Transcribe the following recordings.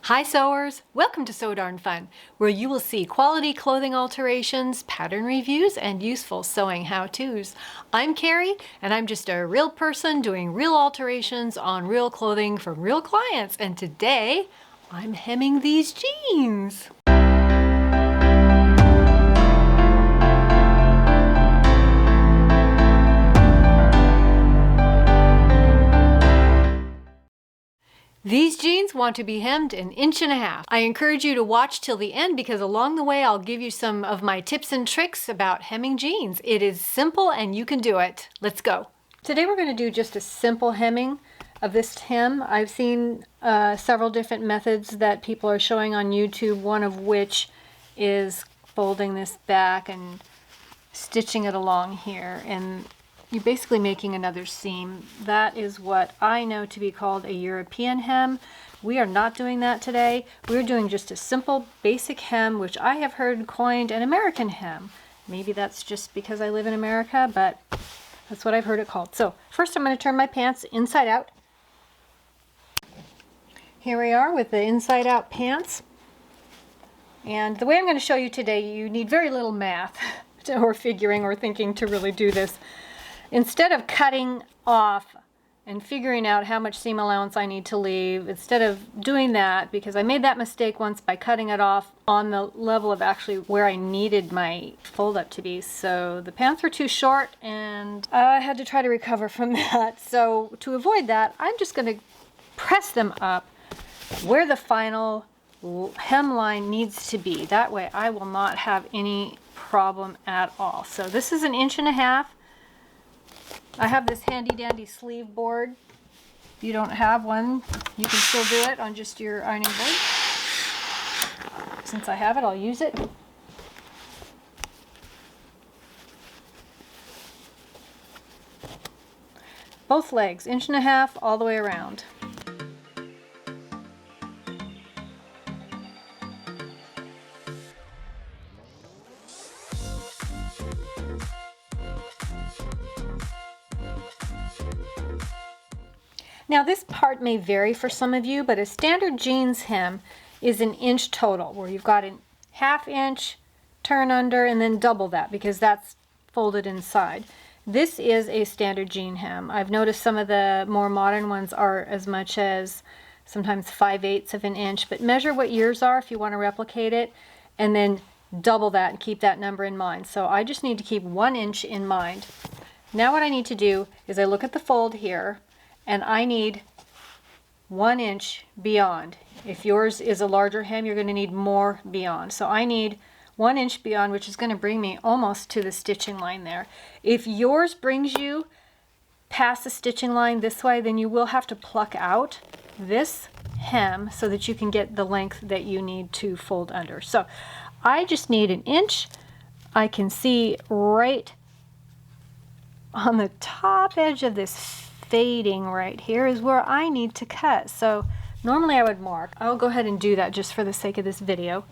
Hi sewers! Welcome to Sew Darn Fun, where you will see quality clothing alterations, pattern reviews, and useful sewing how-tos. I'm Carrie, and I'm just a real person doing real alterations on real clothing from real clients, and today I'm hemming these jeans. These jeans want to be hemmed 1.5 inches. I encourage you to watch till the end because along the way I'll give you some of my tips and tricks about hemming jeans. It is simple and you can do it. Let's go. Today we're going to do just a simple hemming of this hem. I've seen several different methods that people are showing on YouTube, one of which is folding this back and stitching it along here, and you're basically making another seam. That is what I know to be called a European hem. We are not doing that today. We're doing just a simple basic hem, which I have heard coined an American hem. Maybe that's just because I live in America, but that's what I've heard it called. So first I'm going to turn my pants inside out. Here we are with the inside out pants. And the way I'm going to show you today, you need very little math or figuring or thinking to really do this. Instead of cutting off and figuring out how much seam allowance I need to leave, instead of doing that, because I made that mistake once by cutting it off on the level of actually where I needed my fold up to be. So the pants were too short and I had to try to recover from that. So to avoid that, I'm just going to press them up where the final hem line needs to be. That way I will not have any problem at all. So this is 1.5 inches. I have this handy dandy sleeve board. If you don't have one, you can still do it on just your ironing board. Since I have it, I'll use it. Both legs, 1.5 inches all the way around. Now this part may vary for some of you, but a standard jeans hem is 1 inch total, where you've got a 1/2 inch turn under and then double that because that's folded inside. This is a standard jean hem. I've noticed some of the more modern ones are as much as sometimes 5/8 of an inch, but measure what yours are if you want to replicate it, and then double that and keep that number in mind. So I just need to keep 1 inch in mind. Now what I need to do is I look at the fold here, and I need 1 inch beyond. If yours is a larger hem, you're going to need more beyond. So I need 1 inch beyond, which is going to bring me almost to the stitching line there. If yours brings you past the stitching line this way, then you will have to pluck out this hem so that you can get the length that you need to fold under. So I just need 1 inch. I can see right on the top edge of this fading right here is where I need to cut. So normally I would mark. I'll go ahead and do that just for the sake of this video.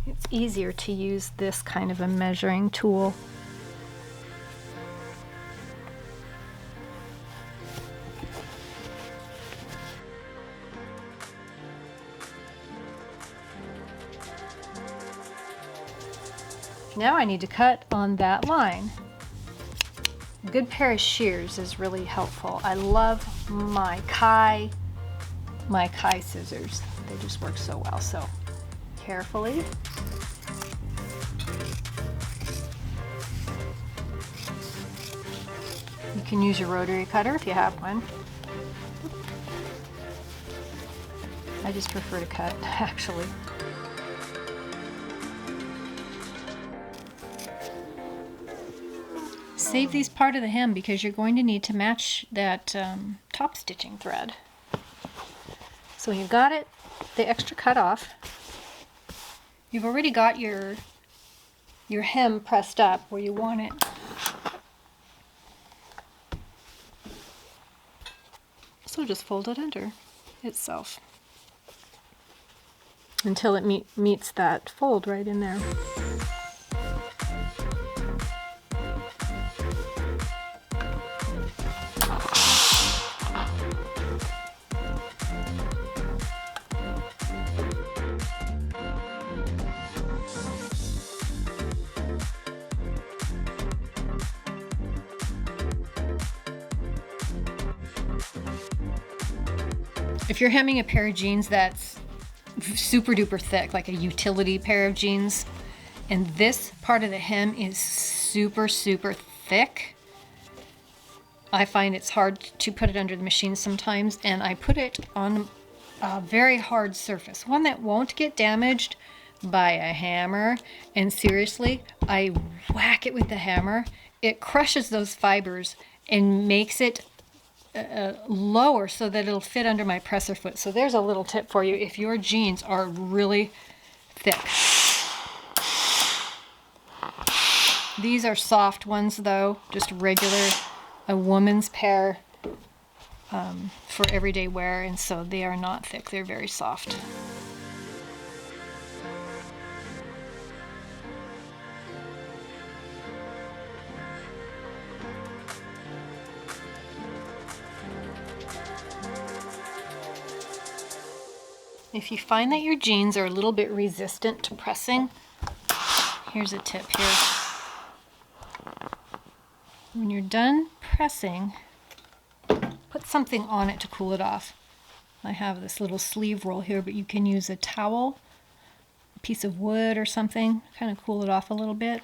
It's easier to use this kind of a measuring tool. Now I need to cut on that line. A good pair of shears is really helpful. I love my Kai scissors. They just work so well. So carefully. You can use your rotary cutter if you have one. I just prefer to cut, actually. Save these part of the hem because you're going to need to match that top stitching thread. So when you've got it, the extra cut off, you've already got your hem pressed up where you want it. So just fold it under itself until it meets that fold right in there. If you're hemming a pair of jeans that's super duper thick, like a utility pair of jeans, and this part of the hem is super, super thick, I find it's hard to put it under the machine sometimes, and I put it on a very hard surface, one that won't get damaged by a hammer. And seriously, I whack it with the hammer, it crushes those fibers and makes it lower so that it'll fit under my presser foot. So there's a little tip for you if your jeans are really thick. These are soft ones though, just regular, a woman's pair for everyday wear, and so they are not thick, they're very soft. If you find that your jeans are a little bit resistant to pressing, here's a tip here. When you're done pressing, put something on it to cool it off. I have this little sleeve roll here, but you can use a towel, a piece of wood or something, kind of cool it off a little bit.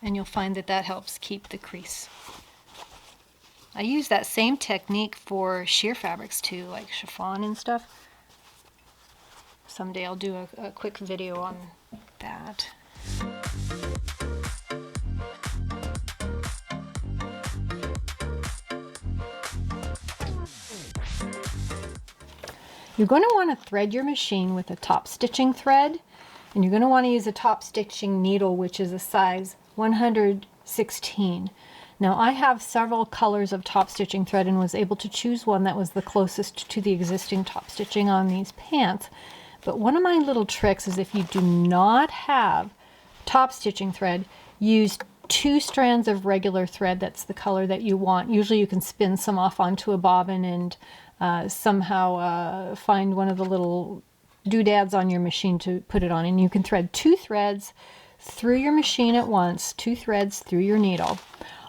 And you'll find that that helps keep the crease. I use that same technique for sheer fabrics too, like chiffon and stuff. Someday I'll do a quick video on that. You're going to want to thread your machine with a top stitching thread, and you're going to want to use a top stitching needle, which is a size 116. Now I have several colors of top stitching thread and was able to choose one that was the closest to the existing top stitching on these pants. But one of my little tricks is, if you do not have top stitching thread, use 2 strands of regular thread that's the color that you want. Usually you can spin some off onto a bobbin and somehow find one of the little doodads on your machine to put it on, and you can thread 2 threads through your machine at once, 2 threads through your needle.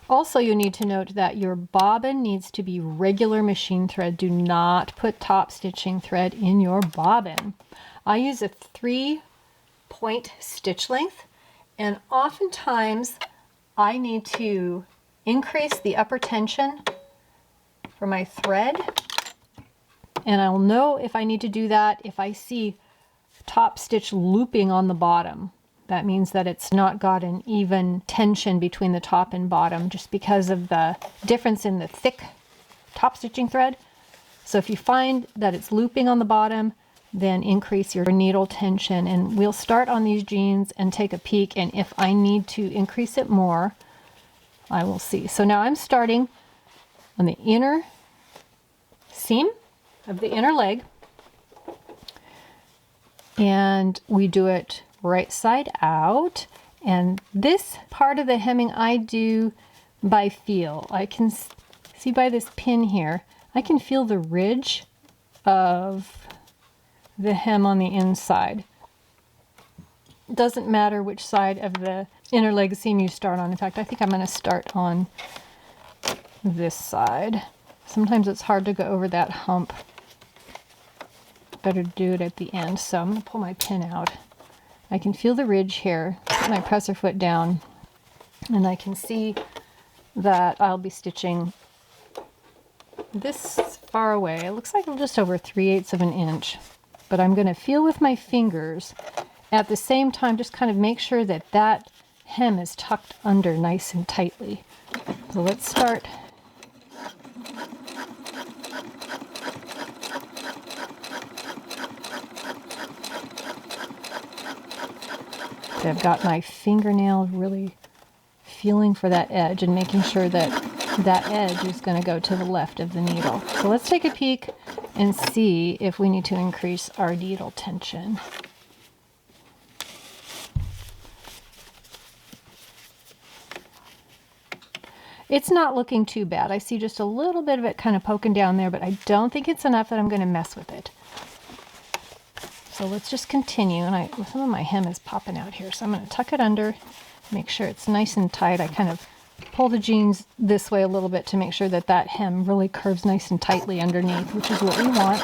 Also, you need to note that your bobbin needs to be regular machine thread. Do not put top stitching thread in your bobbin. I use a 3-point stitch length, and oftentimes I need to increase the upper tension for my thread, and I'll know if I need to do that if I see top stitch looping on the bottom. That means that it's not got an even tension between the top and bottom, just because of the difference in the thick top stitching thread. So if you find that it's looping on the bottom, then increase your needle tension. And we'll start on these jeans and take a peek, and if I need to increase it more, I will see. So now I'm starting on the inner seam of the inner leg, and we do it right side out. And this part of the hemming I do by feel. I can see by this pin here, I can feel the ridge of the hem on the inside. Doesn't matter which side of the inner leg seam you start on. In fact, I think I'm going to start on this side. Sometimes it's hard to go over that hump. Better do it at the end. So I'm going to pull my pin out. I can feel the ridge here, put my presser foot down, and I can see that I'll be stitching this far away. It looks like just over 3/8 of an inch, but I'm going to feel with my fingers at the same time, just kind of make sure that that hem is tucked under nice and tightly. So let's start. I've got my fingernail really feeling for that edge and making sure that that edge is going to go to the left of the needle. So let's take a peek and see if we need to increase our needle tension. It's not looking too bad. I see just a little bit of it kind of poking down there, but I don't think it's enough that I'm going to mess with it. So let's just continue, and some of my hem is popping out here, so I'm going to tuck it under, make sure it's nice and tight. I kind of pull the jeans this way a little bit to make sure that that hem really curves nice and tightly underneath, which is what we want.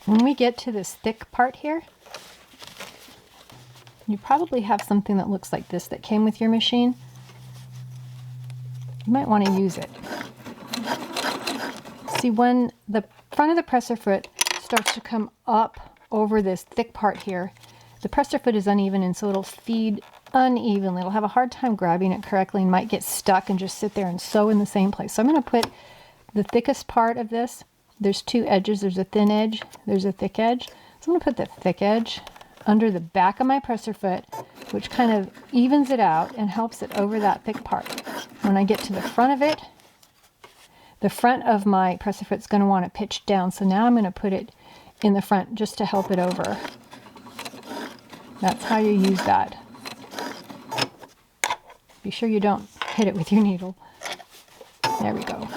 When we get to this thick part here, you probably have something that looks like this that came with your machine. You might want to use it. See, when the front of the presser foot starts to come up over this thick part here, the presser foot is uneven, and so it'll feed unevenly. It'll have a hard time grabbing it correctly and might get stuck and just sit there and sew in the same place. So I'm going to put the thickest part of this. There's two edges. There's a thin edge. There's a thick edge. So I'm going to put the thick edge under the back of my presser foot, which kind of evens it out and helps it over that thick part. When I get to the front of it, the front of my presser foot is going to want to pitch down. So now I'm going to put it in the front just to help it over. That's how you use that. Be sure you don't hit it with your needle. There we go.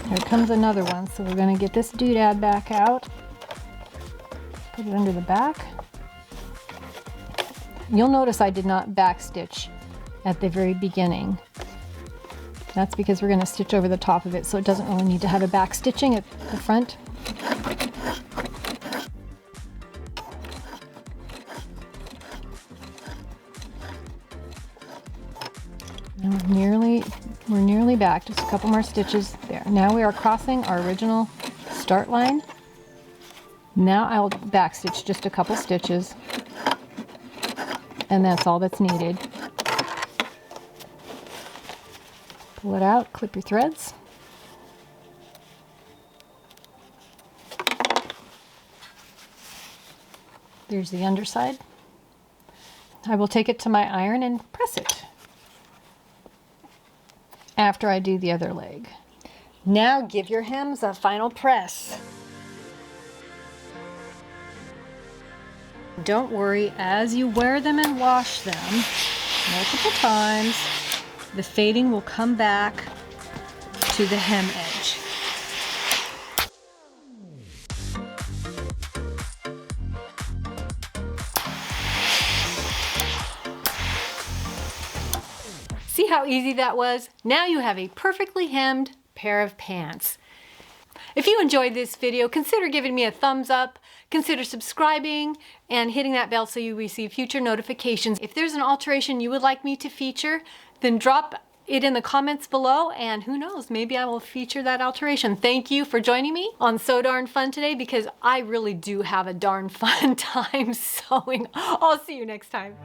Here comes another one, so we're going to get this doodad back out, put it under the back. You'll notice I did not backstitch at the very beginning. That's because we're going to stitch over the top of it, so it doesn't really need to have a back stitching at the front. And we're nearly back, just a couple more stitches there. Now we are crossing our original start line. Now I'll backstitch just a couple stitches, and that's all that's needed. Pull it out, clip your threads. There's the underside. I will take it to my iron and press it after I do the other leg. Now give your hems a final press. Don't worry, as you wear them and wash them multiple times, the fading will come back to the hem edge. See how easy that was? Now you have a perfectly hemmed pair of pants. If you enjoyed this video, consider giving me a thumbs up, consider subscribing, and hitting that bell so you receive future notifications. If there's an alteration you would like me to feature, then drop it in the comments below, and who knows, maybe I will feature that alteration. Thank you for joining me on So Darn Fun today, because I really do have a darn fun time sewing. I'll see you next time.